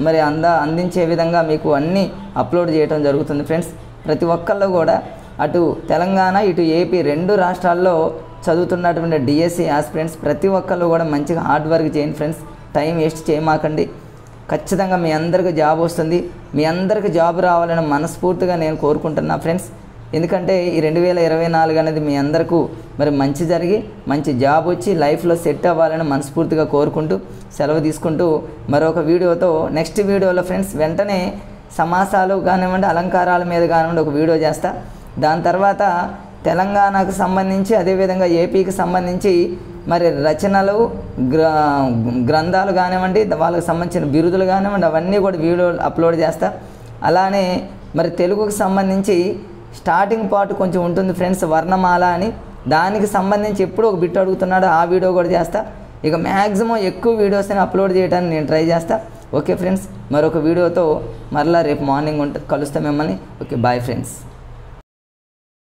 మరి అందించే విధంగా మీకు అన్నీ అప్లోడ్ చేయడం జరుగుతుంది ఫ్రెండ్స్. ప్రతి ఒక్కళ్ళు కూడా అటు తెలంగాణ ఇటు ఏపీ 2 రాష్ట్రాల్లో చదువుతున్నటువంటి డిఎస్సి ఆస్పిరెంట్స్ ప్రతి ఒక్కళ్ళు కూడా మంచిగా హార్డ్ వర్క్ చేయండి ఫ్రెండ్స్. టైం వేస్ట్ చేయమాకండి. ఖచ్చితంగా మీ అందరికీ జాబ్ వస్తుంది. మీ అందరికీ జాబ్ రావాలని మనస్ఫూర్తిగా నేను కోరుకుంటున్నా ఫ్రెండ్స్. ఎందుకంటే ఈ 2024 అనేది మీ అందరికీ మరి మంచి జరిగి మంచి జాబ్ వచ్చి లైఫ్లో సెట్ అవ్వాలని మనస్ఫూర్తిగా కోరుకుంటూ సెలవు తీసుకుంటూ మరొక వీడియోతో నెక్స్ట్ వీడియోలో ఫ్రెండ్స్ వెంటనే సమాసాలు కానివ్వండి, అలంకారాల మీద కానివ్వండి ఒక వీడియో చేస్తా. దాని తర్వాత తెలంగాణకు సంబంధించి అదేవిధంగా ఏపీకి సంబంధించి మరి రచనలు, గ్రంథాలు కానివ్వండి, వాళ్ళకి సంబంధించిన బిరుదులు కానివ్వండి, అవన్నీ కూడా వీడియోలు అప్లోడ్ చేస్తా. అలానే మరి తెలుగుకు సంబంధించి స్టార్టింగ్ పార్ట్ కొంచెం ఉంటుంది ఫ్రెండ్స్, వర్ణమాల అని, దానికి సంబంధించి ఎప్పుడు ఒక బిట్ అడుగుతున్నాడు, ఆ వీడియో కూడా చేస్తా. ఇక మ్యాక్సిమం ఎక్కువ వీడియోస్ని అప్లోడ్ చేయడానికి నేను ట్రై చేస్తా. ఓకే ఫ్రెండ్స్, మరొక వీడియోతో మరలా రేపు మార్నింగ్ కలుస్తాం మిమ్మల్ని. Okay, bye friends.